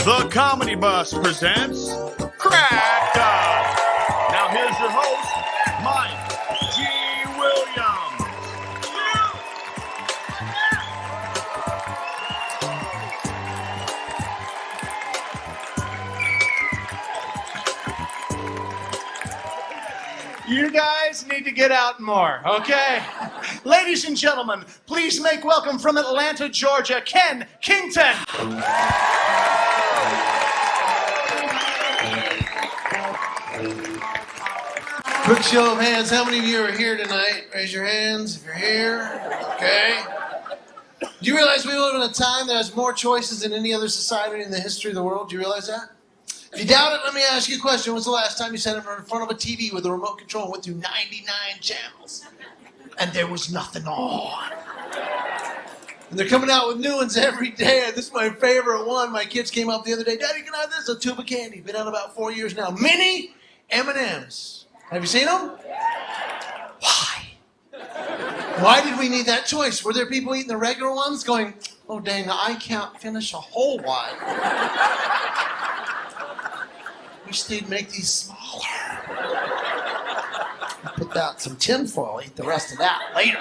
The Comedy Bus presents Crack Up. Now here's your host, Mike G. Williams. You guys need to get out more, okay? Ladies and gentlemen, please make welcome from Atlanta, Georgia, Kenn Kington. Quick show of hands. How many of you are here tonight? Raise your hands if you're here. Okay. Do you realize we live in a time that has more choices than any other society in the history of the world? Do you realize that? If you doubt it, let me ask you a question. When's the last time you sat in front of a TV with a remote control and went through 99 channels and there was nothing on? And they're coming out with new ones every day. This is my favorite one. My kids came up the other day. Daddy, can I have this? A tube of candy. Been out about 4 years now. Mini M&Ms. Have you seen them? Why? Why did we need that choice? Were there people eating the regular ones going, oh dang, I can't finish a whole one. Wish they'd make these smaller. Put out some tinfoil, eat the rest of that later.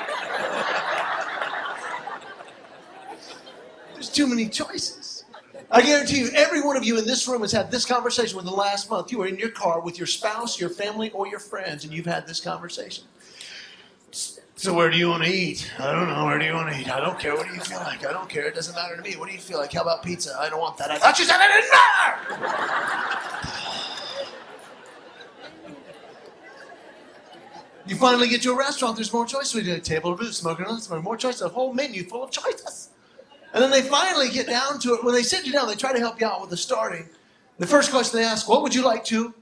There's too many choices. I guarantee you, every one of you in this room has had this conversation within the last month. You were in your car with your spouse, your family, or your friends, and you've had this conversation. So where do you want to eat? I don't know. Where do you want to eat? I don't care. What do you feel like? I don't care. It doesn't matter to me. What do you feel like? How about pizza? I don't want that. I thought you said it didn't matter. You finally get to a restaurant. There's more choices. We do a table of booze, smoking, more choices. A whole menu full of choices. And then they finally get down to it. When they sit you down, they try to help you out with the starting. The first question they ask, what would you like to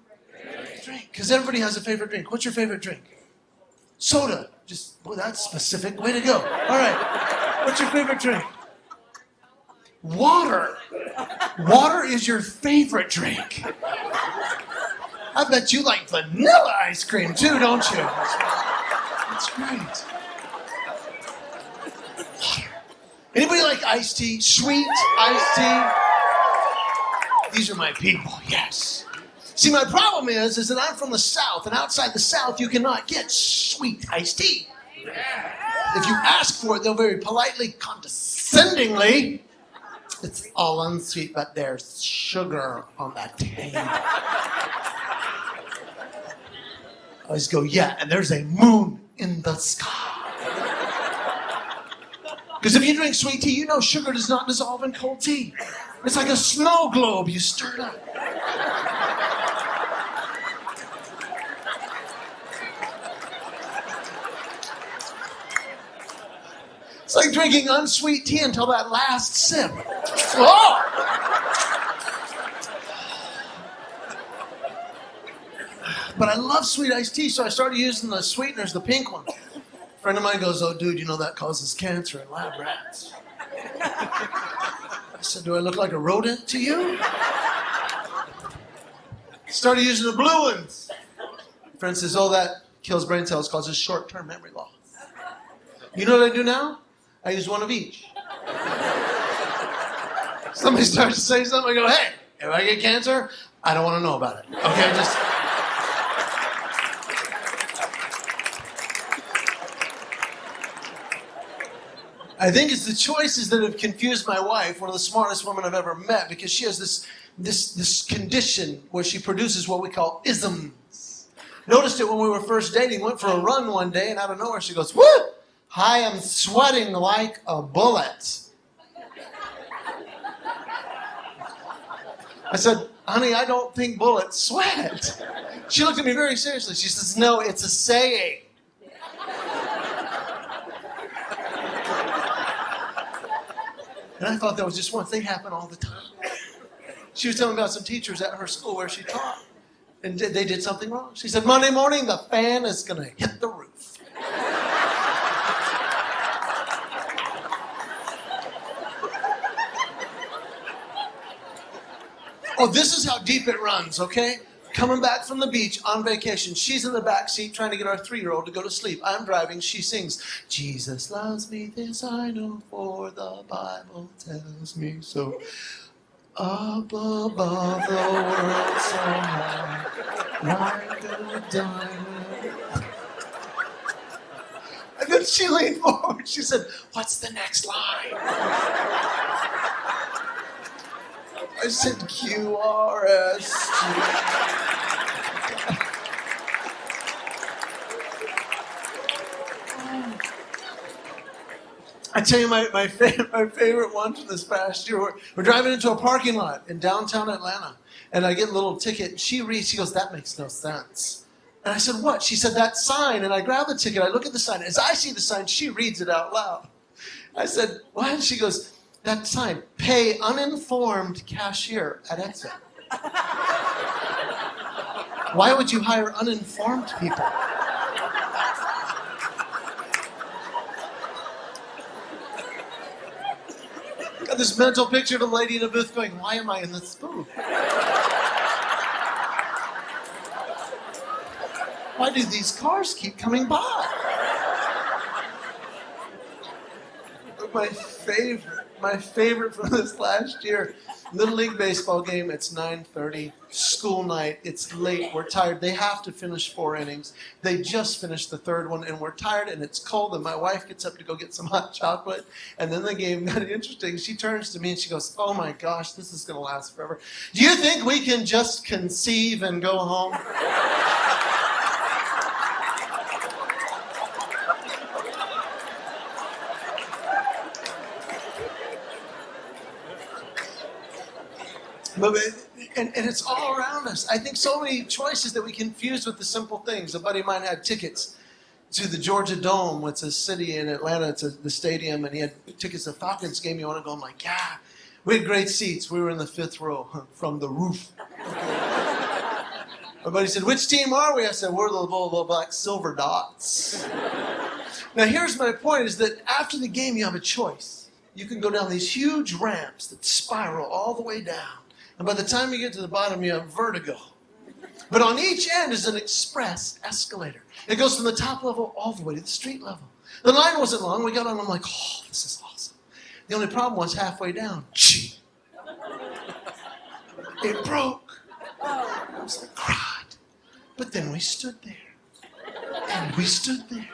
drink? Because everybody has a favorite drink. What's your favorite drink? Soda. Just, boy, that's specific. Way to go. All right. What's your favorite drink? Water. Water is your favorite drink. I bet you like vanilla ice cream too, don't you? That's great. Water. Anybody like iced tea? Sweet iced tea? These are my people, yes. See, my problem is that I'm from the South, and outside the South, you cannot get sweet iced tea. If you ask for it, they'll very politely, condescendingly, it's all unsweet, but there's sugar on that table. I always go, yeah, and there's a moon in the sky. Because if you drink sweet tea, you know sugar does not dissolve in cold tea. It's like a snow globe. You stir it up. It's like drinking unsweet tea until that last sip. Oh! But I love sweet iced tea, so I started using the sweeteners, the pink one. A friend of mine goes, oh, dude, you know that causes cancer in lab rats. I said, do I look like a rodent to you? Started using the blue ones. Friend says, oh, that kills brain cells, causes short-term memory loss. You know what I do now? I use one of each. Somebody starts to say something, I go, hey, if I get cancer, I don't want to know about it. Okay, just... I think it's the choices that have confused my wife, one of the smartest women I've ever met, because she has this condition where she produces what we call isms. Noticed it when we were first dating, went for a run one day, and out of nowhere she goes, woo! I am sweating like a bullet. I said, honey, I don't think bullets sweat. She looked at me very seriously. She says, no, it's a saying. And I thought that was just once. They happen all the time. She was telling me about some teachers at her school where she taught. And they did something wrong. She said, Monday morning, the fan is going to hit the roof. Oh, this is how deep it runs, okay? Coming back from the beach on vacation. She's in the back seat trying to get our 3-year-old to go to sleep. I'm driving. She sings, Jesus loves me, this I know, for the Bible tells me so. Up above the world so high, like a diamond. And then she leaned forward. She said, "What's the next line?" I said, QRST. I tell you my favorite one from this past year. We're driving into a parking lot in downtown Atlanta, and I get a little ticket. She reads, she goes, "That makes no sense." And I said, "What?" She said, "That sign." And I grab the ticket, I look at the sign. As I see the sign, she reads it out loud. I said, "What?" And she goes, "That sign, pay uninformed cashier at exit." Why would you hire uninformed people? Got this mental picture of a lady in a booth going, "Why am I in this booth? Why do these cars keep coming by?" My favorite from this last year, Little League baseball game. It's 9:30, school night. It's late. We're tired. They have to finish 4 innings. They just finished the 3rd one, and we're tired, and it's cold, and my wife gets up to go get some hot chocolate, and then the game got interesting. She turns to me, and she goes, "Oh, my gosh, this is going to last forever. Do you think we can just conceive and go home?" And it's all around us. I think so many choices that we confuse with the simple things. A buddy of mine had tickets to the Georgia Dome. It's a city in Atlanta. It's the stadium. And he had tickets to the Falcons game. You want to go? I'm like, yeah. We had great seats. We were in the 5th row from the roof. My buddy said, "Which team are we?" I said, "We're the black silver dots." Now, here's my point, is that after the game, you have a choice. You can go down these huge ramps that spiral all the way down. And by the time you get to the bottom, you have vertigo. But on each end is an express escalator. It goes from the top level all the way to the street level. The line wasn't long. We got on, I'm like, "Oh, this is awesome." The only problem was halfway down, it broke. I was like, cried. But then we stood there. And we stood there.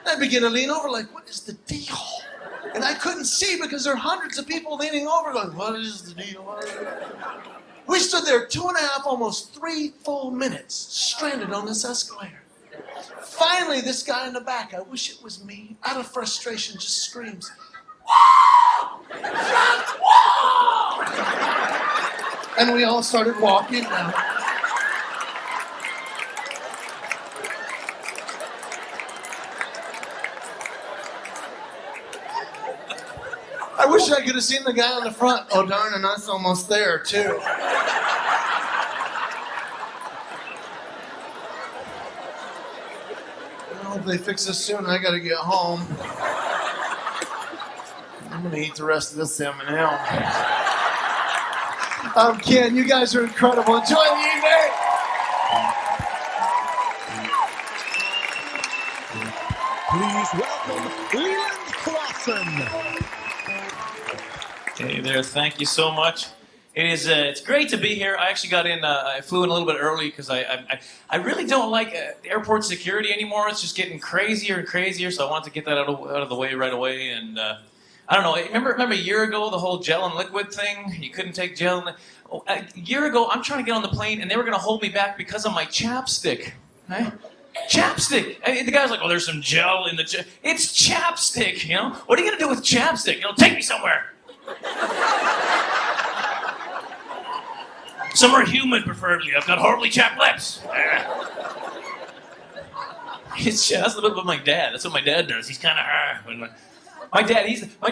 I began to lean over like, what is the deal? And I couldn't see because there are hundreds of people leaning over going, what is the deal? We stood there 2.5, almost 3 full minutes, stranded on this escalator. Finally, this guy in the back, I wish it was me, out of frustration, just screams, "Whoa! Whoa!" And we all started walking down. I wish I could have seen the guy on the front. Oh, darn, and that's almost there, too. I hope they fix this soon. I got to get home. I'm going to eat the rest of this M&M. I'm Ken. You guys are incredible. Enjoy the evening. Please welcome Leland Klassen. Hey there, thank you so much. It's great to be here. I actually got in, I flew in a little bit early because I really don't like airport security anymore. It's just getting crazier and crazier, so I wanted to get that out of the way right away. And I don't know, remember a year ago, the whole gel and liquid thing? You couldn't take gel and a year ago, I'm trying to get on the plane, and they were going to hold me back because of my chapstick. Right? Chapstick. The guy's like, "Oh, there's some gel in the It's chapstick, you know? What are you going to do with chapstick? Take me somewhere. Somewhere humid, preferably. I've got horribly chapped lips." That's a little bit of my dad. That's what my dad does. He's kind of my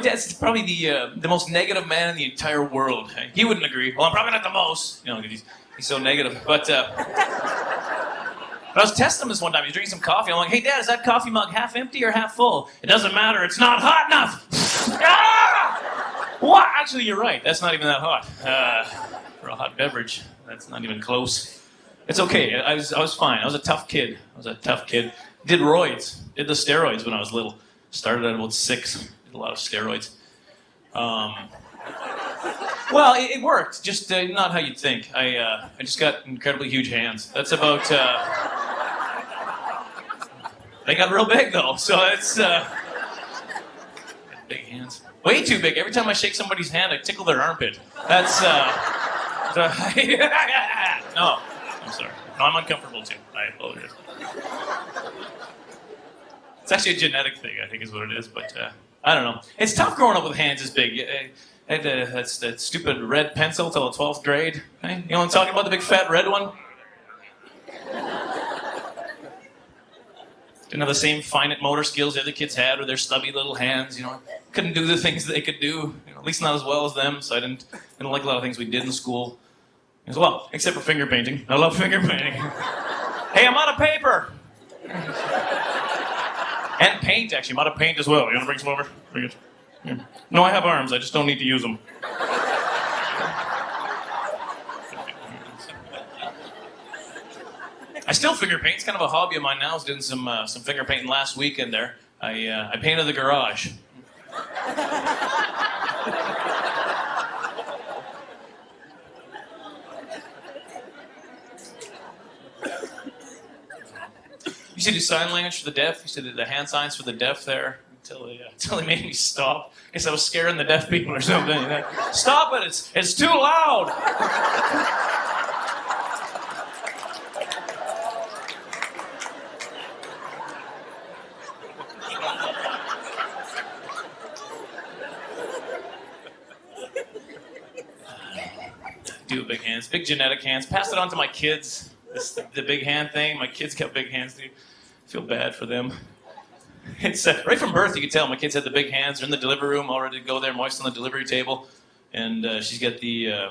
dad's probably the most negative man in the entire world. He wouldn't agree. Well, I'm probably not the most, because he's so negative. But I was testing him this one time. He was drinking some coffee. I'm like, "Hey, Dad, is that coffee mug half empty or half full?" "It doesn't matter. It's not hot enough." What? Actually, you're right. That's not even that hot. For a hot beverage, that's not even close. It's okay. I was fine. I was a tough kid. Did roids. Did the steroids when I was little. Started at about 6. Did a lot of steroids. Well, it worked, just not how you'd think. I just got incredibly huge hands. That's about... They got real big, though, so it's... Big hands. Way too big. Every time I shake somebody's hand, I tickle their armpit. That's... No, I'm sorry. No, I'm uncomfortable, too. I apologize. It's actually a genetic thing, I think is what it is, but I don't know. It's tough growing up with hands this big. I had that stupid red pencil till the 12th grade. Hey? You know what I'm talking about? The big fat red one? Didn't have the same fine motor skills the other kids had with their stubby little hands, you know. Couldn't do the things they could do, you know, at least not as well as them, so I didn't like a lot of things we did in school. As well, except for finger painting. I love finger painting. Hey, I'm out of paper! And paint, actually. I'm out of paint as well. You want to bring some over? Bring it. Yeah. No, I have arms. I just don't need to use them. I still finger paint. It's kind of a hobby of mine now. I was doing some finger painting last weekend there. I painted the garage. You used to do sign language for the deaf. You used to do the hand signs for the deaf there until they made me stop. I guess I was scaring the deaf people or something. You know? Stop it! It's too loud. Do big hands, big genetic hands. Pass it on to my kids. The big hand thing. My kids got big hands, dude. I feel bad for them. It's right from birth. You could tell my kids had the big hands. They're in the delivery room, all ready to go there, moist on the delivery table, and she's got the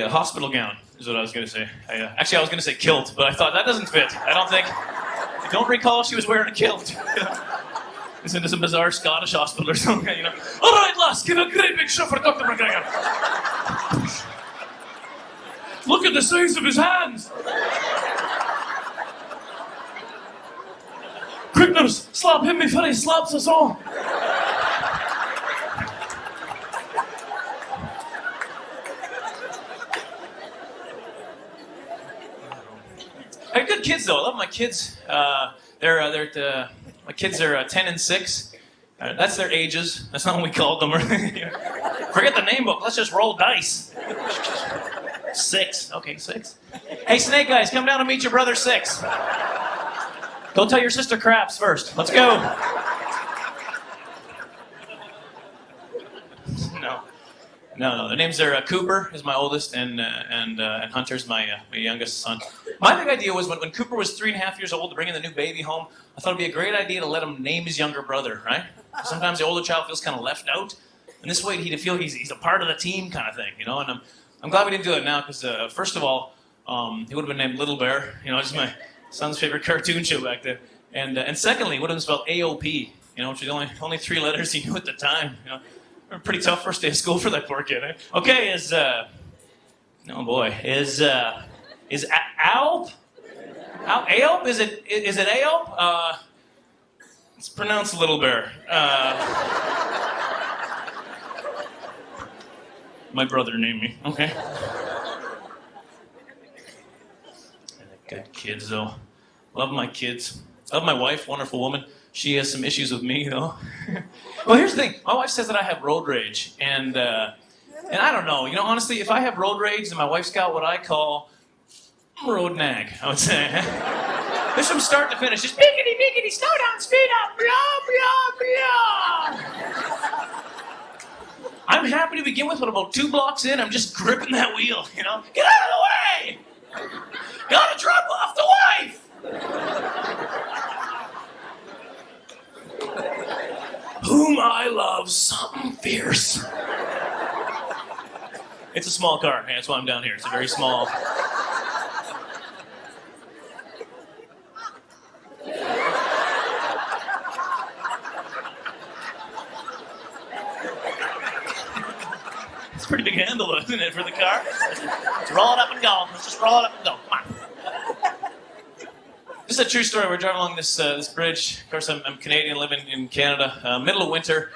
hospital gown. Is what I was going to say. Actually, I was going to say kilt, but I thought that doesn't fit. I don't recall she was wearing a kilt. It's into some bizarre Scottish hospital or something, you know. All right, lass, give a great big shove for Dr. McGregor. Look at the size of his hands. Quick, nurse, slap him before he slaps us all. I have good kids, though. I love my kids. My kids are 10 and 6. That's their ages. That's not what we called them. Forget the name book. Let's just roll dice. 6. Okay, 6. Hey, Snake Guys, come down and meet your brother 6. Go tell your sister Craps first. Let's go. No. Their names are Cooper is my oldest, and Hunter's my youngest son. My big idea was when Cooper was 3.5 years old to bring in the new baby home, I thought it'd be a great idea to let him name his younger brother, right? Sometimes the older child feels kind of left out, and this way he'd feel he's a part of the team kind of thing, you know. And I'm glad we didn't do it now because first of all, he would have been named Little Bear, you know, it's my son's favorite cartoon show back then, and secondly, it would have been spelled AOP, you know, which was the only 3 letters he knew at the time, you know. Pretty tough first day of school for that poor kid. Eh? Okay, is Alp? Alp? Is it Alp? It's pronounced Little Bear. My brother named me. Okay. Good kids though. Love my kids. Love my wife, wonderful woman. She has some issues with me, though. Well, here's the thing. My wife says that I have road rage, and I don't know. You know, honestly, if I have road rage, then my wife's got what I call road nag, I would say. Just from start to finish, just biggity, biggity, slow down, speed up, blah, blah, blah. I'm happy to begin with, but about 2 blocks in, I'm just gripping that wheel, you know? Get out of the way! Gotta drop off the wife! Whom I love, something fierce. It's a small car. Yeah, that's why I'm down here. It's a very small. It's a pretty big handle, isn't it, for the car? Let's roll it up and go. Let's just roll it up and go. Come on. This is a true story. We're driving along this bridge. Of course, I'm Canadian, living in Canada. Middle of winter,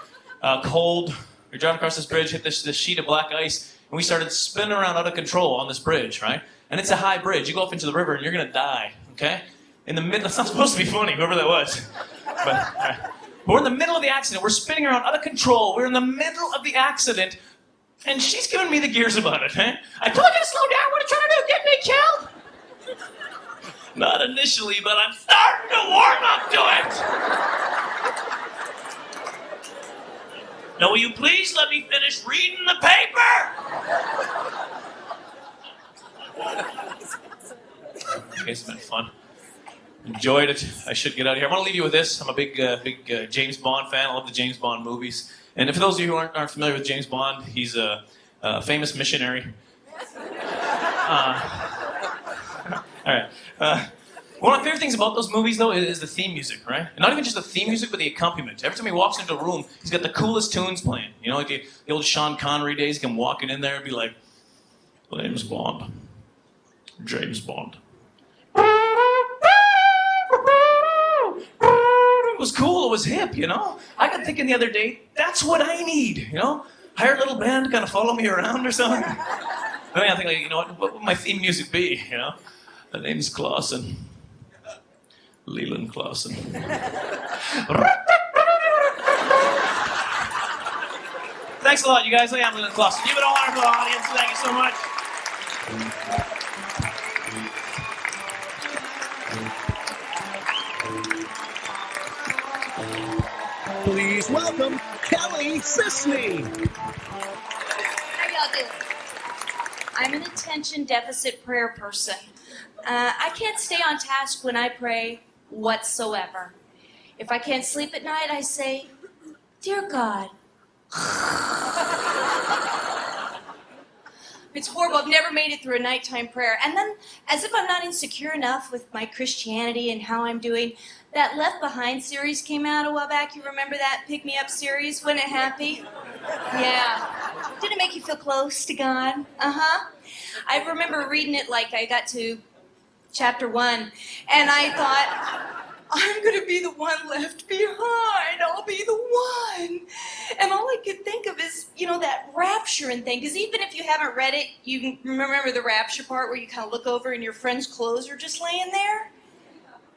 cold, We were driving across this bridge, hit this sheet of black ice, and we started spinning around out of control on this bridge, right? And it's a high bridge. You go up into the river and you're gonna die, okay? In the middle, it's not supposed to be funny, whoever that was. But we're in the middle of the accident. We're spinning around out of control. We're in the middle of the accident, and she's giving me the gears about it, huh? I told you to slow down. What are you trying to do? Get me killed? Not initially, but I'm starting to warm up to it. Now, will you please let me finish reading the paper? Okay, it's been fun. Enjoyed it. I should get out of here. I want to leave you with this. I'm a big James Bond fan. I love the James Bond movies. And for those of you who aren't familiar with James Bond, he's a famous missionary. All right. One of my favorite things about those movies, though, is the theme music, right? And not even just the theme music, but the accompaniment. Every time he walks into a room, he's got the coolest tunes playing. You know, like the old Sean Connery days. He come walking in there and be like, James Bond. James Bond. It was cool, it was hip, you know? I got thinking the other day, that's what I need, you know? Hire a little band to kind of follow me around or something. I mean, I think, like, you know, what would my theme music be, you know? The name's Klassen. Leland Klassen. Thanks a lot, you guys. I am Leland Klassen. Give it a wonderful audience. Thank you so much. Please welcome Kelly Sisney. How y'all doing? I'm an attention deficit prayer person. I can't stay on task when I pray whatsoever. If I can't sleep at night, I say, Dear God. It's horrible. I've never made it through a nighttime prayer. And then, as if I'm not insecure enough with my Christianity and how I'm doing, that Left Behind series came out a while back. You remember that Pick Me Up series? Wasn't it happy? Yeah. Did it make you feel close to God? Uh-huh. I remember reading it like I got to chapter 1, and I thought, I'm going to be the one left behind. I'll be the one. And all I could think of is, you know, that rapturing thing. Because even if you haven't read it, you can remember the rapture part where you kind of look over and your friend's clothes are just laying there.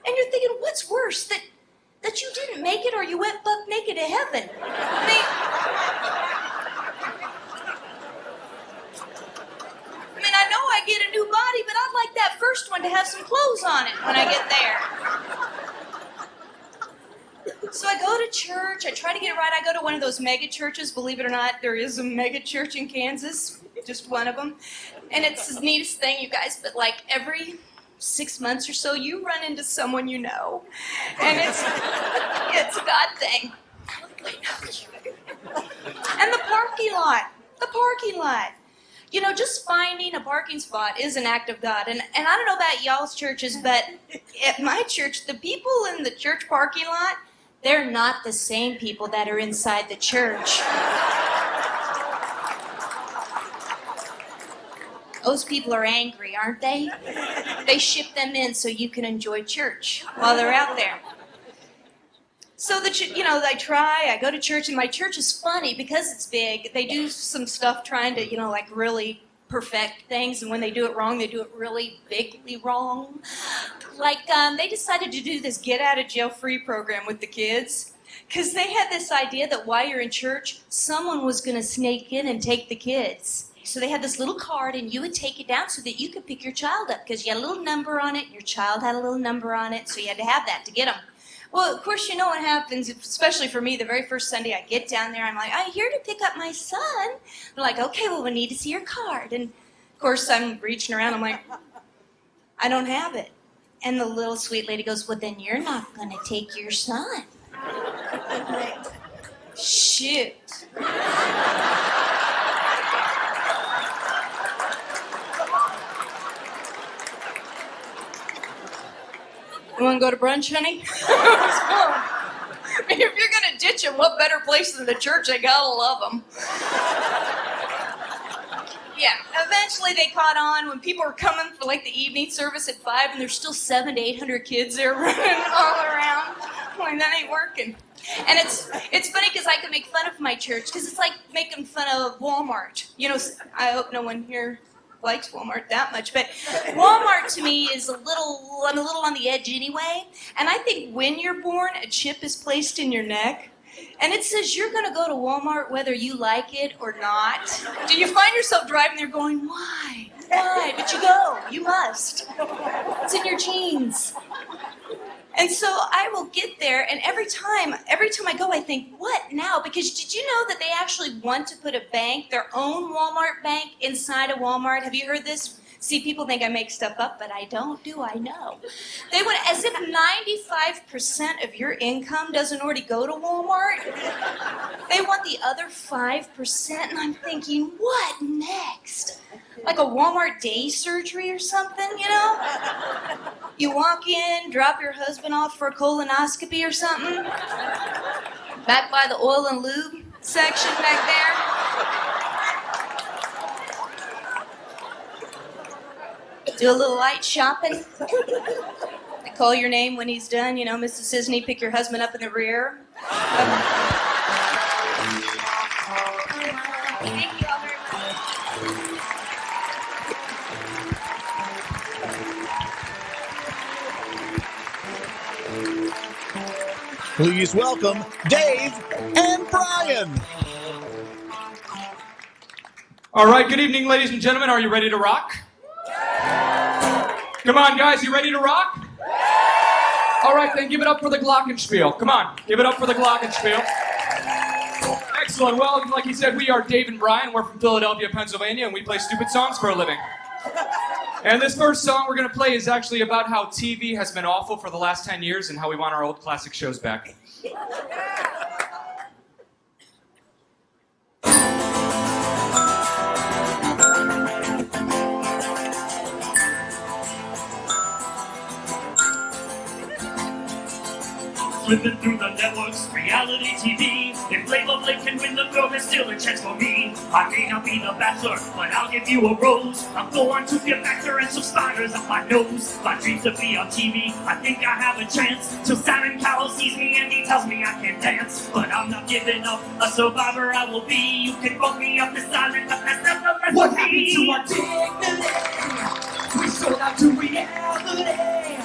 And you're thinking, what's worse, that you didn't make it or you went buck naked to heaven? I mean, I know I get a new body, but I'd like that first one to have some clothes on it when I get there. So I go to church, I try to get it right. I go to one of those mega churches. Believe it or not, there is a mega church in Kansas, just one of them. And it's the neatest thing, you guys, but like every 6 months or so, you run into someone you know. And it's a God thing. And the parking lot. You know, just finding a parking spot is an act of God. And I don't know about y'all's churches, but at my church, the people in the church parking lot, they're not the same people that are inside the church. Those people are angry, aren't they? They ship them in so you can enjoy church while they're out there. So, I go to church, and my church is funny because it's big. They do some stuff trying to, like really perfect things, and when they do it wrong, they do it really bigly wrong. Like, they decided to do this get-out-of-jail-free program with the kids because they had this idea that while you're in church, someone was going to sneak in and take the kids. So they had this little card, and you would take it down so that you could pick your child up because you had a little number on it, and your child had a little number on it, so you had to have that to get them. Well, of course, you know what happens, especially for me, the very first Sunday I get down there, I'm like, I'm here to pick up my son. They're like, okay, well, we need to see your card. And, of course, I'm reaching around, I'm like, I don't have it. And the little sweet lady goes, well, then you're not going to take your son. I'm like, shit. You want to go to brunch, honey? I mean, if you're going to ditch them, what better place than the church? They got to love them. Yeah, eventually they caught on when people were coming for like the evening service at 5, and there's still 700 to 800 kids there running all around. I'm like, that ain't working. And it's funny because I can make fun of my church because it's like making fun of Walmart. You know, I hope no one here likes Walmart that much, but Walmart to me is I'm a little on the edge anyway. And I think when you're born, a chip is placed in your neck. And it says you're going to go to Walmart whether you like it or not. Do you find yourself driving there going, why? Why? But you go. You must. It's in your genes. And so I will get there, and every time I go, I think, what now? Because did you know that they actually want to put a bank, their own Walmart bank, inside a Walmart? Have you heard this? See, people think I make stuff up, but I don't, do I? Know. They would, as if 95% of your income doesn't already go to Walmart. They want the other 5%, and I'm thinking, what next? Like a Walmart day surgery or something, you know? You walk in, drop your husband off for a colonoscopy or something. Back by the oil and lube section back there. Do a little light shopping. They call your name when he's done. You know, Mrs. Sisney, pick your husband up in the rear. Thank you all very much. Please welcome Dave and Brian. All right, good evening, ladies and gentlemen. Are you ready to rock? Come on, guys, you ready to rock? All right, then give it up for the Glockenspiel. Come on, give it up for the Glockenspiel. Excellent. Well, like he said, we are Dave and Brian. We're from Philadelphia, Pennsylvania, and we play stupid songs for a living. And this first song we're going to play is actually about how TV has been awful for the last 10 years and how we want our old classic shows back. Flipping through the networks, reality TV. If Layla Blake can win the girl, there's still a chance for me. I may not be the bachelor, but I'll give you a rose. I'm going to get back there and some spiders up my nose. My dreams to be on TV, I think I have a chance. Till Simon Cowell sees me and he tells me I can dance. But I'm not giving up, a survivor I will be. You can vote me up this island, but that's not the rest What of happened me. to our dignity? We sold out to reality.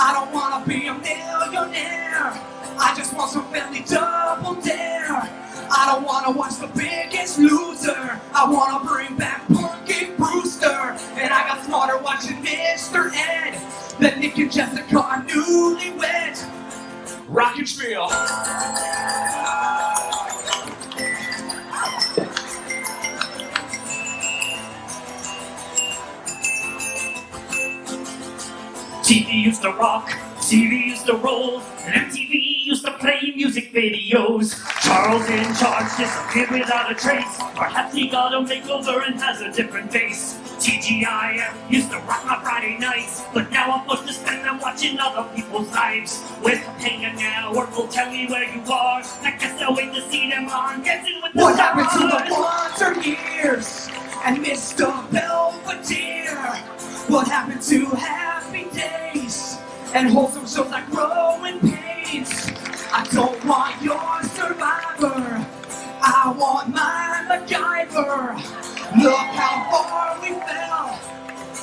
I don't wanna be a millionaire. I just want some family double dare. I don't wanna watch The Biggest Loser. I wanna bring back Porky Brewster. And I got smarter watching Mr. Ed than Nick and Jessica are newlyweds. Rockenspiel. TV used to rock, TV used to roll, and MTV used to play music videos. Charles in charge disappeared without a trace. Perhaps he got a makeover and has a different face. TGIF used to rock my Friday nights, but now I'm forced to spend them watching other people's lives. Where's Topanga now? Or go tell me where you are. I guess I'll wait to see them on Dancing with the What Stars. happened to the Wonder Years and Mr. Belvedere? What happened to Happy Days and wholesome shows like Growing Pains? I don't want your Survivor, I want my MacGyver. Look how far we fell.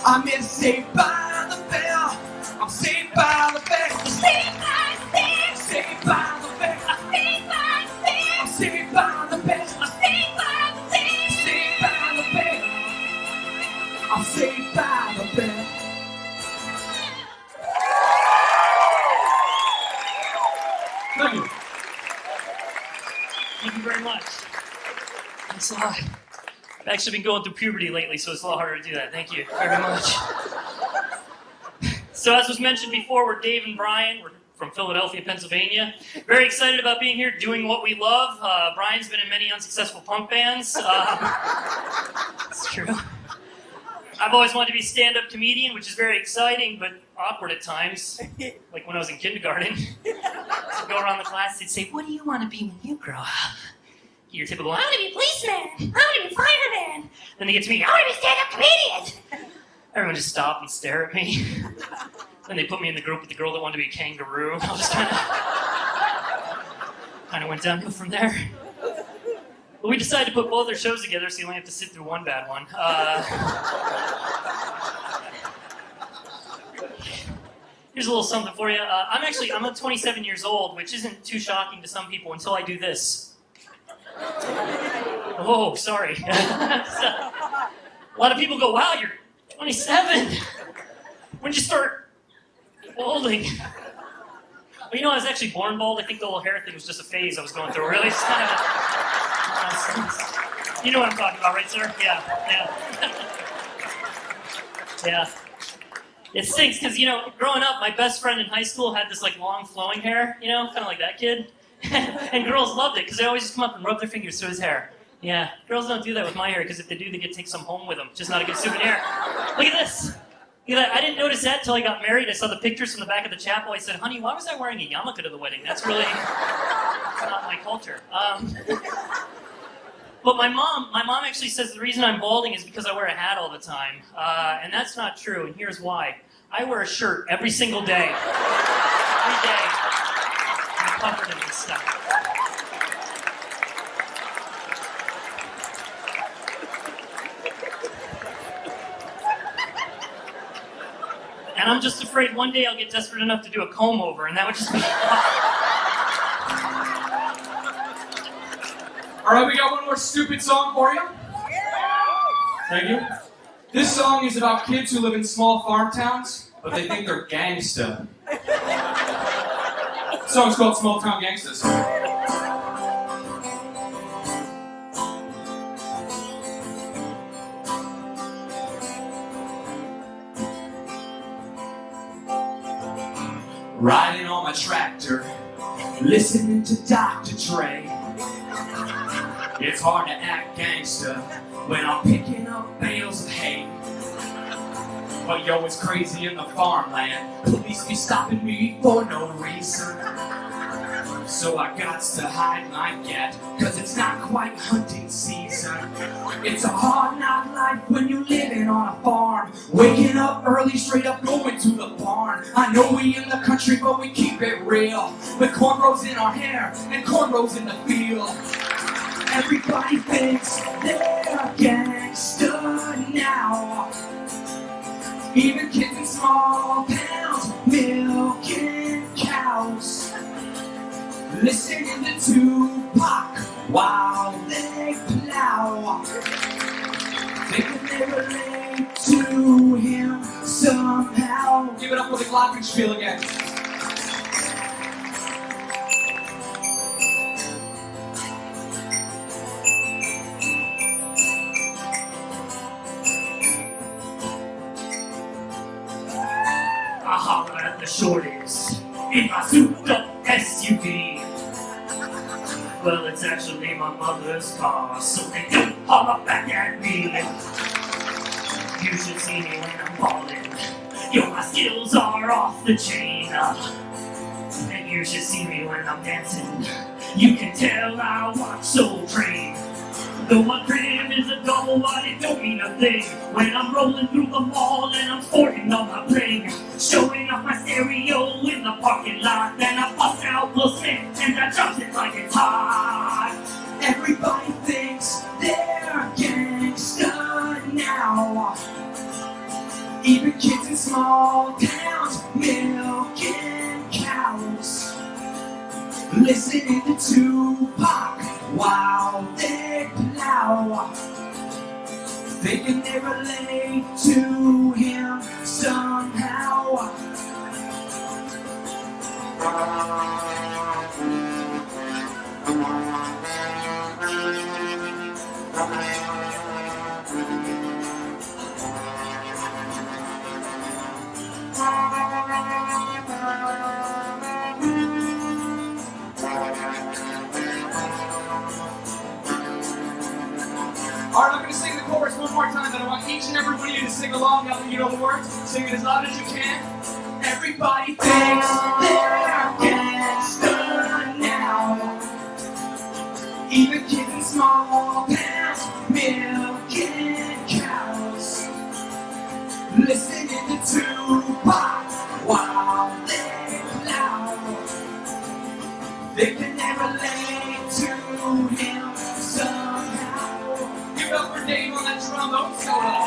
I miss Saved by the Bell. I'm saved by the bell. I'm saved by the bell. Saved by the bell. I'm saved by the bell. I'm saved by the bell. I'm saved by the bell. Saved by the bell. I'm saved by the bell. Thank you. Thank you very much. Thanks a lot. I've actually been going through puberty lately, so it's a lot harder to do that. Thank you very much. So as was mentioned before, we're Dave and Brian. We're from Philadelphia, Pennsylvania. Very excited about being here, doing what we love. Brian's been in many unsuccessful punk bands. It's true. I've always wanted to be a stand-up comedian, which is very exciting, but awkward at times. Like when I was in kindergarten. I'd go around the class, they'd say, what do you want to be when you grow up? Your typical, I want to be a policeman, I want to be a fireman. Then they get to me, I want to be a stand-up comedian. Everyone just stop and stare at me. Then they put me in the group with the girl that wanted to be a kangaroo. I was kind of... kind of went downhill from there. But we decided to put both our shows together so you only have to sit through one bad one. Here's a little something for you. I'm 27 years old, which isn't too shocking to some people until I do this. Oh, sorry. A lot of people go, wow, you're 27. When'd you start balding? Well, you know, I was actually born bald. I think the whole hair thing was just a phase I was going through. Really, it's kind of you know what I'm talking about, right, sir? Yeah. Yeah. It stinks because, you know, growing up, my best friend in high school had this, like, long flowing hair, you know, kind of like that kid. And girls loved it because they always just come up and rub their fingers through his hair. Yeah, girls don't do that with my hair because if they do, they get to take some home with them. Just not a good souvenir. Look at this. Look at that. I didn't notice that until I got married. I saw the pictures from the back of the chapel. I said, honey, why was I wearing a yarmulke to the wedding? That's really not my culture. But my mom actually says the reason I'm balding is because I wear a hat all the time. And that's not true, and here's why. I wear a shirt every single day. Every day. I'm covered in this stuff. And I'm just afraid one day I'll get desperate enough to do a comb over, and that would just be... All right, we got one more stupid song for you. Thank you. This song is about kids who live in small farm towns, but they think they're gangsta. The song's called Small Town Gangstas. Riding on my tractor, listening to Dr. Dre. It's hard to act gangsta when I'm picking up bales of hay. But yo, it's crazy in the farmland. Police be stopping me for no reason. So I gots to hide my gat, cause it's not quite hunting season. It's a hard knock life when you're living on a farm. Waking up early, straight up going to the barn. I know we in the country, but we keep it real. With cornrows in our hair and cornrows in the field. Everybody thinks they're gangsta now. Even kids in small towns milking cows. Listening to Tupac while they plow. They can relate to him somehow. Give it up for the glockenspiel again. I holler at the shorties in my souped-up SUV. Well, it's actually my mother's car, so they don't holler back at me. You should see me when I'm ballin'. Yo, my skills are off the chain. And you should see me when I'm dancing. You can tell I watch Soul Train. Though my crib is a double wide, it don't mean a thing. When I'm rolling through the mall and I'm sporting on my bling, showing off my stereo in the parking lot, then I bust out Will Smith and I drops it like it's hot. Everybody thinks they're gangsta now. Even kids in small towns milking cows. Listening to Tupac while they plow. Thinking they relate to him somehow. Alright, I'm going to sing the chorus one more time, and I want each and every one of you to sing along now that you know the words. Sing it as loud as you can. Everybody thinks they're gangsta now. Even kids in small towns milking cows. Listening to Tupac while they plow. They can relate to him somehow. Give it up for Dave on that trombone solo.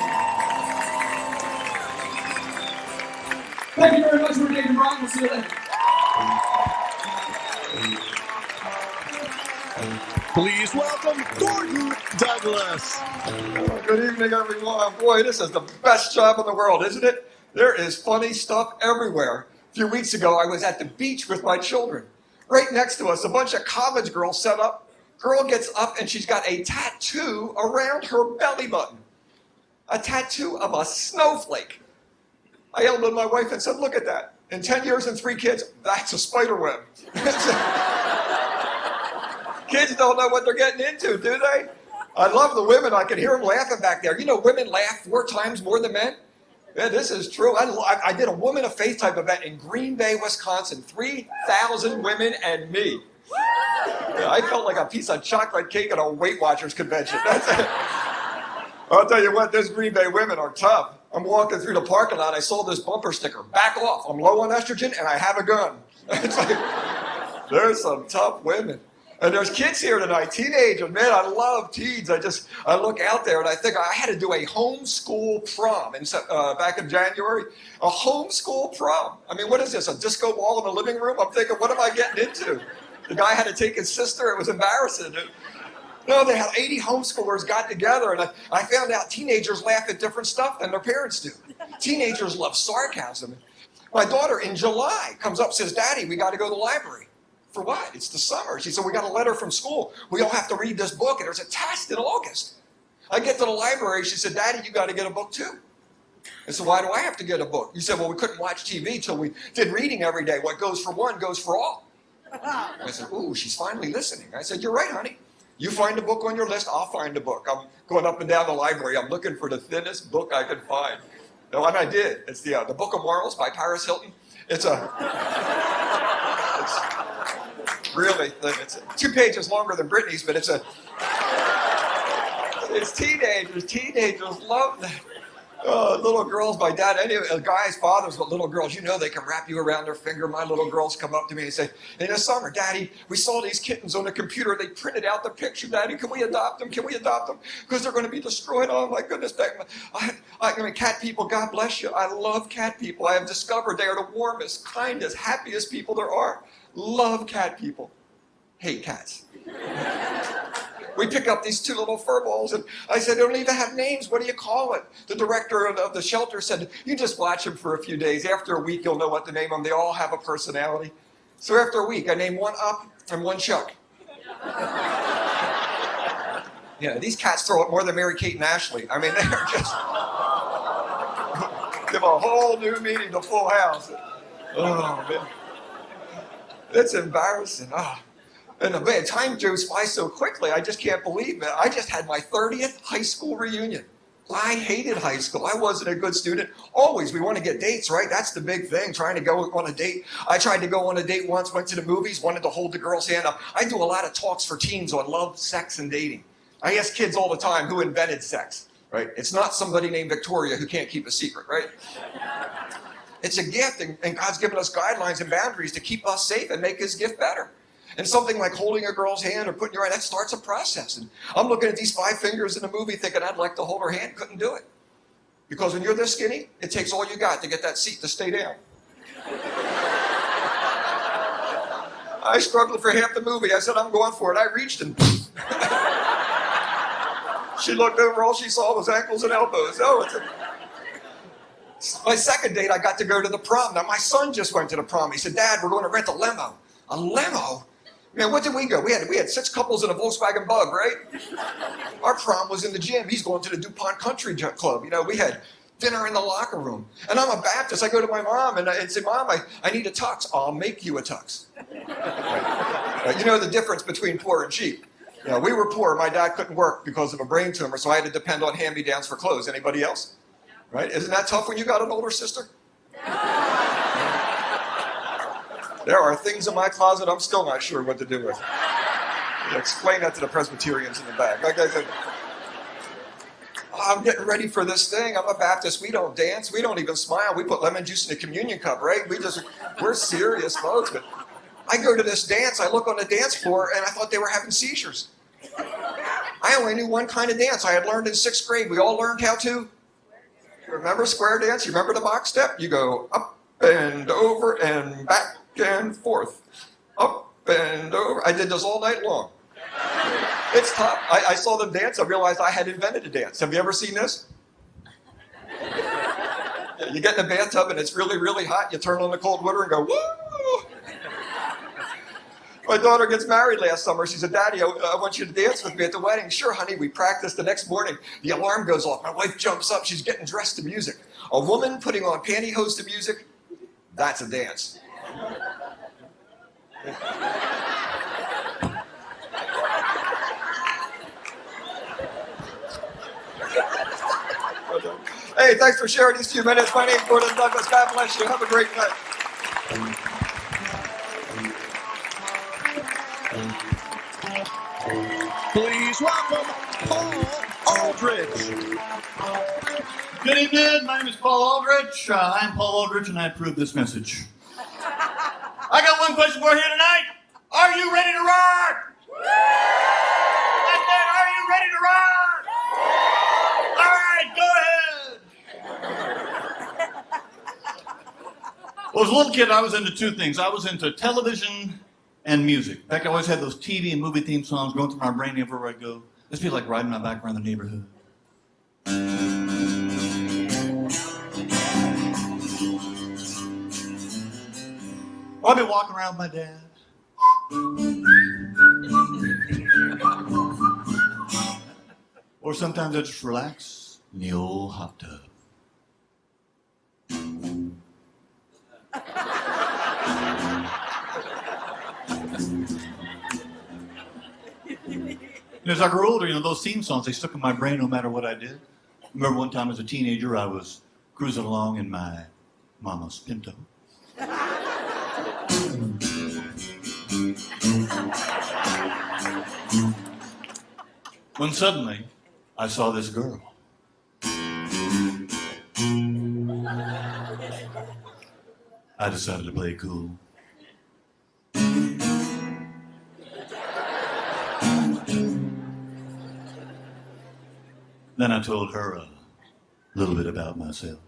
Thank you very much for Dave and Brian. We'll see you later. Please welcome Gordon Douglas. Good evening, everyone. Boy, this is the best job in the world, isn't it? There is funny stuff everywhere. A few weeks ago, I was at the beach with my children. Right next to us, a bunch of college girls set up. Girl gets up and she's got a tattoo around her belly button. A tattoo of a snowflake. I yelled at my wife and said, look at that. In 10 years and 3 kids, that's a spider web. Kids don't know what they're getting into, do they? I love the women. I can hear them laughing back there. You know, women laugh 4 times more than men. Yeah, this is true. I did a Woman of Faith type event in Green Bay, Wisconsin. 3,000 women and me. Yeah, I felt like a piece of chocolate cake at a Weight Watchers convention. That's it. I'll tell you what, those Green Bay women are tough. I'm walking through the parking lot. I saw this bumper sticker. Back off. I'm low on estrogen and I have a gun. It's like, there's some tough women. And there's kids here tonight, teenagers. Man, I love teens. I look out there and I think I had to do a homeschool prom back in January. A homeschool prom. I mean, what is this, a disco ball in the living room? I'm thinking, what am I getting into? The guy had to take his sister. It was embarrassing. No, they had 80 homeschoolers got together, and I found out teenagers laugh at different stuff than their parents do. Teenagers love sarcasm. My daughter in July comes up and says, Daddy, we got to go to the library. For what? It's the summer. She said, we got a letter from school. We all have to read this book, and there's a test in August. I get to the library. She said, Daddy, you got to get a book too. I said, why do I have to get a book? You said, well, we couldn't watch TV till we did reading every day. What goes for one goes for all. I said, ooh, she's finally listening. I said, you're right, honey. You find a book on your list, I'll find a book. I'm going up and down the library. I'm looking for the thinnest book I can find. No, and I did. It's the Book of Morals by Paris Hilton. It's really thin. It's 2 pages longer than Britney's, but it's teenagers. Teenagers love that. Little girls, my dad, guys, fathers with little girls, you know they can wrap you around their finger. My little girls come up to me and say, in the summer, Daddy, we saw these kittens on the computer. They printed out the picture. Daddy, can we adopt them? Can we adopt them? Because they're going to be destroyed. Oh, my goodness. I mean, cat people, God bless you. I love cat people. I have discovered they are the warmest, kindest, happiest people there are. Love cat people. Hate cats. We pick up these 2 little fur balls, and I said, they don't even have names. What do you call it? The director of the shelter said, you just watch them for a few days. After a week, you'll know what to name them. They all have a personality. So after a week, I named one Up and one Chuck. Yeah, these cats throw up more than Mary Kate and Ashley. I mean, they're just give a whole new meaning to Full House. Oh, man. It's embarrassing. Oh. And man, time goes by so quickly, I just can't believe it. I just had my 30th high school reunion. I hated high school. I wasn't a good student. Always, we want to get dates, right? That's the big thing, trying to go on a date. I tried to go on a date once, went to the movies, wanted to hold the girl's hand up. I do a lot of talks for teens on love, sex, and dating. I ask kids all the time, who invented sex, right? It's not somebody named Victoria who can't keep a secret, right? It's a gift, and God's given us guidelines and boundaries to keep us safe and make his gift better. And something like holding a girl's hand or putting your hand, that starts a process. And I'm looking at these 5 fingers in the movie thinking I'd like to hold her hand, couldn't do it. Because when you're this skinny, it takes all you got to get that seat to stay down. I struggled for half the movie. I said, I'm going for it. I reached and she looked over, all she saw was ankles and elbows. Oh, my second date, I got to go to the prom. Now, my son just went to the prom. He said, Dad, we're going to rent a limo. A limo? Man, what did we go? We had 6 couples in a Volkswagen Bug, right? Our prom was in the gym. He's going to the DuPont Country Club. You know, we had dinner in the locker room. And I'm a Baptist. I go to my mom and say, Mom, I need a tux. I'll make you a tux. Right? You know the difference between poor and cheap. You know, we were poor. My dad couldn't work because of a brain tumor, so I had to depend on hand-me-downs for clothes. Anybody else? Right? Isn't that tough when you got an older sister? There are things in my closet I'm still not sure what to do with. Explain that to the Presbyterians in the back. Like I said, I'm getting ready for this thing. I'm a Baptist. We don't dance. We don't even smile. We put lemon juice in a communion cup, right? We're serious folks. But I go to this dance, I look on the dance floor, and I thought they were having seizures. I only knew one kind of dance I had learned in 6th grade. We all learned how to, remember square dance? You remember the box step? You go up and over and back and forth. Up and over. I did this all night long. It's tough. I saw them dance, I realized I had invented a dance. Have you ever seen this? You get in the bathtub and it's really, really hot. You turn on the cold water and go, woo! My daughter gets married last summer. She said, Daddy, I want you to dance with me at the wedding. Sure, honey, we practiced. The next morning, the alarm goes off. My wife jumps up. She's getting dressed to music. A woman putting on pantyhose to music, that's a dance. Hey, thanks for sharing these few minutes. My name's Gordon Douglas. God bless you. Have a great night. Please welcome Paul Aldrich. Good evening. My name is Paul Aldrich. I'm Paul Aldrich, and I approve this message. I got one question for you here tonight. Are you ready to rock? I said, are you ready to rock? All right, go ahead. Well, as a little kid, I was into two things. I was into television and music. In fact, I always had those TV and movie theme songs going through my brain everywhere I go. This feels like riding my bike around the neighborhood. Or I'd be walking around with my dad. Or sometimes I just relax in the old hot tub. And as I grew older, those theme songs, they stuck in my brain no matter what I did. I remember one time as a teenager, I was cruising along in my mama's Pinto. When suddenly, I saw this girl. I decided to play it cool. Then I told her a little bit about myself.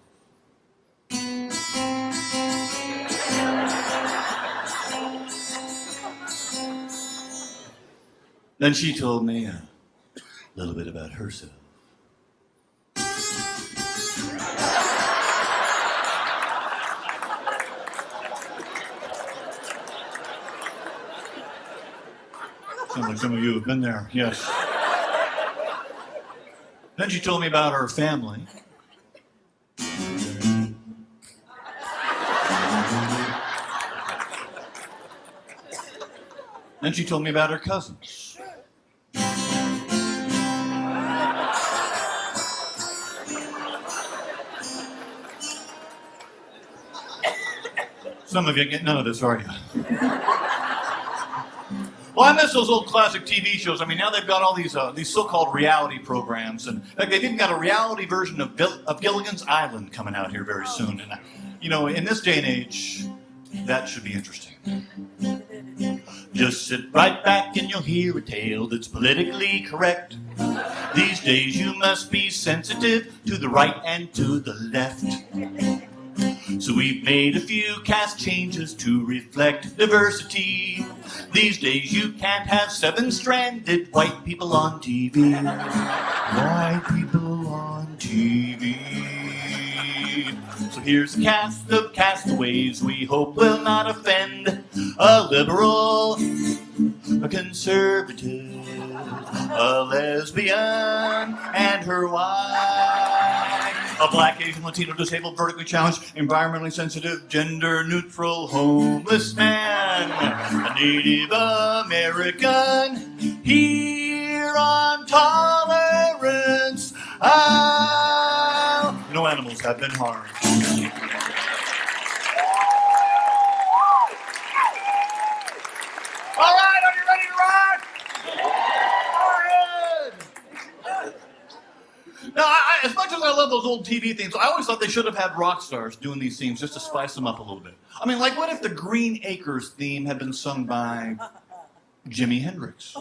Then she told me a little bit about herself. Sounds like some of you have been there, yes. Then she told me about her family. Then she told me about her cousins. Some of you get none of this, are you? Well, I miss those old classic TV shows. I mean, now they've got all these so-called reality programs, and in fact, they've even got a reality version of Gilligan's Island coming out here very soon. And in this day and age, that should be interesting. Just sit right back and you'll hear a tale that's politically correct. These days you must be sensitive to the right and to the left. So we've made a few cast changes to reflect diversity. These days you can't have 7-stranded white people on TV. White people on TV. So here's a cast of castaways we hope will not offend a liberal, a conservative, a lesbian and her wife, a black, Asian, Latino, disabled, vertically challenged, environmentally sensitive, gender-neutral, homeless man, a Native American, here on Tolerance Isle. No animals have been harmed. All right, are you ready to rock? Go ahead. Now, as much as I love those those old TV themes. I always thought they should have had rock stars doing these themes just to spice them up a little bit. I mean, like, what if the Green Acres theme had been sung by Jimi Hendrix?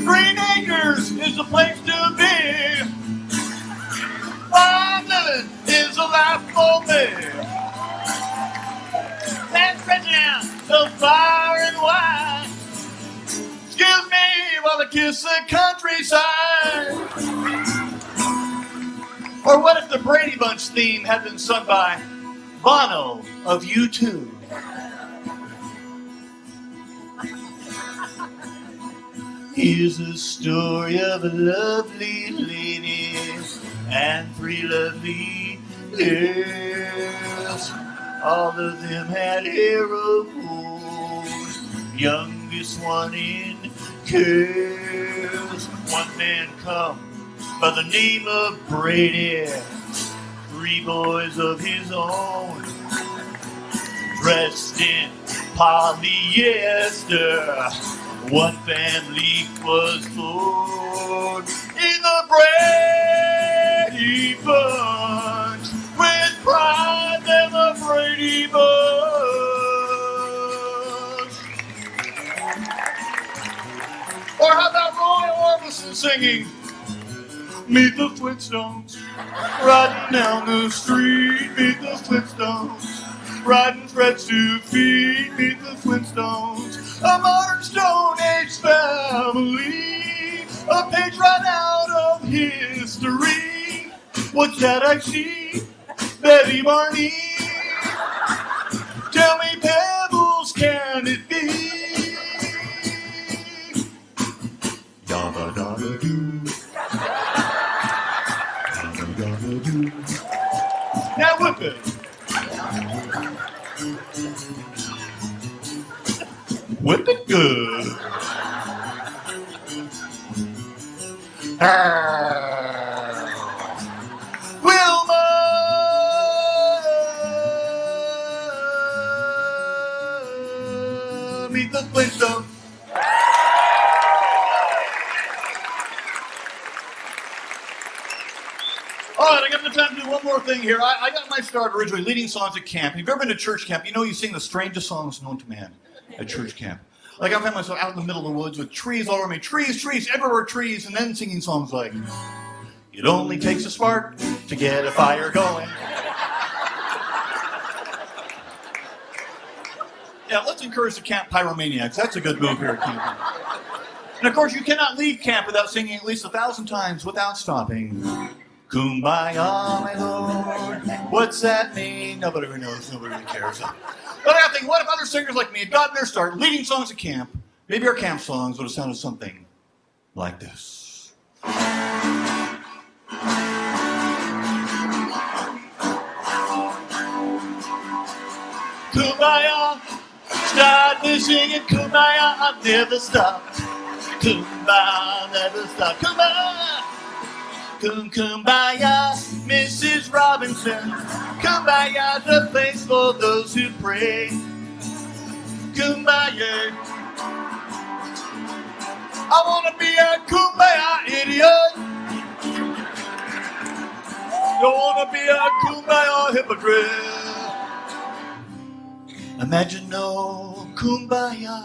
Green Acres is the place to be. Farm living is a life for me. Land stretching out so far and wide. Excuse me while I kiss the countryside. Or what if the Brady Bunch theme had been sung by Bono of U2? Here's a story of a lovely lady and 3 lovely girls. All of them had hair of gold, youngest one in curls. One man come by the name of Brady, 3 boys of his own, dressed in polyester. One family was born in the Brady Bunch. With pride, they're the Brady Bunch. Or how about Roy Orbison singing, meet the Flintstones, riding down the street, meet the Flintstones, riding threads to feet, meet the Flintstones. A modern Stone Age family, a page right out of history. What's that I see? Betty Barney. Tell me, Pebbles, can it be? Yabba dabba doo. Yabba dabba doo. Now whip it. Whip it good. Wilma! Meet the Flintstones. All right, I got enough time to do one more thing here. I got my start originally leading songs at camp. Have you ever been to church camp? You know you sing the strangest songs known to man at church camp. Like I found myself out in the middle of the woods with trees all around me. Trees, everywhere trees, and then singing songs like, it only takes a spark to get a fire going. Yeah, let's encourage the camp pyromaniacs. That's a good move here at camp. And of course, you cannot leave camp without singing at least 1,000 times without stopping. Kumbaya, my Lord. What's that mean? Nobody really knows. Nobody really cares. But I think, what if other singers like me had gotten their start leading songs at camp? Maybe our camp songs would have sounded something like this. Kumbaya, start me singing Kumbaya, I'll never stop. Kumbaya, never stop. Kumbaya. Kumbaya, Mrs. Robinson. Kumbaya, the place for those who pray. Kumbaya. I wanna be a Kumbaya idiot. Don't wanna be a Kumbaya hypocrite. Imagine no Kumbaya.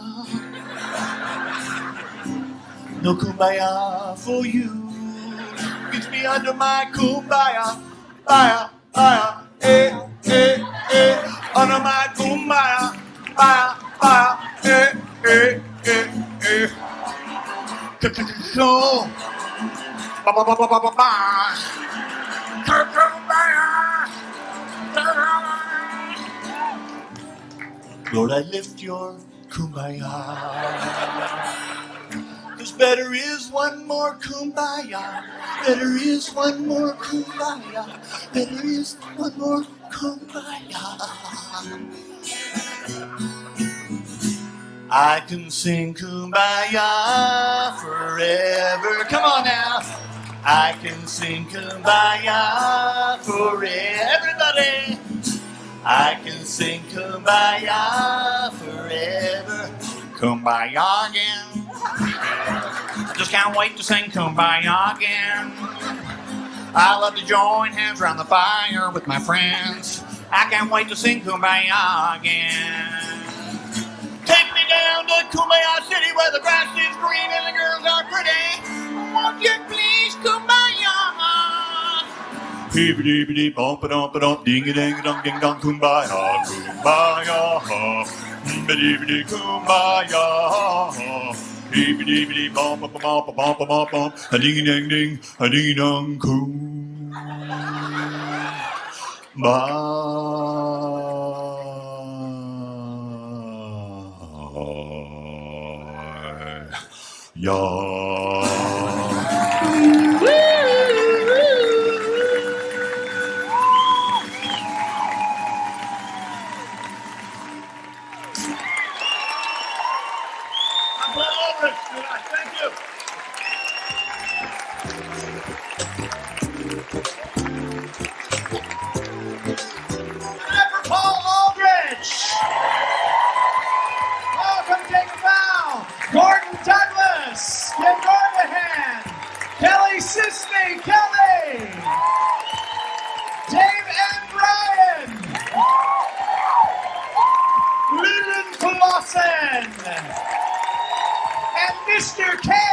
No Kumbaya for you. Gets me under my Kumbaya, fire, fire, under my Kumbaya, fire, fire, So, ba ba ba ba ba ba ba. Lord, I lift your Kumbaya. Cause better is one more Kumbaya. Better is one more Kumbaya. Better is one more Kumbaya. I can sing Kumbaya forever. Come on now. I can sing Kumbaya forever. Everybody. I can sing Kumbaya forever. Kumbaya again. I just can't wait to sing Kumbaya again. I love to join hands around the fire with my friends. I can't wait to sing Kumbaya again. Take me down to Kumbaya City where the grass is green and the girls are pretty. Won't you please Kumbaya? Heebie-deebie-dee, bump-a-dump-a-dump, ding-a-ding-a-dong, ding-dong, Kumbaya, Kumbaya. Heebie-deebie-dee, Kumbaya. Heebie-deebie-dee, bump-a-bump-a-bump-a-bump-a-bump, a ding-a-ding-ding, a ding-a-dong, Paul Aldrich tonight. Thank you. Time for Paul Aldrich. Welcome, take a bow. Gordon Douglas. Give Gordon a hand. Kelly Sisney. Kelly. Dave and Brian. Leland Klassen. And Mr. Kenn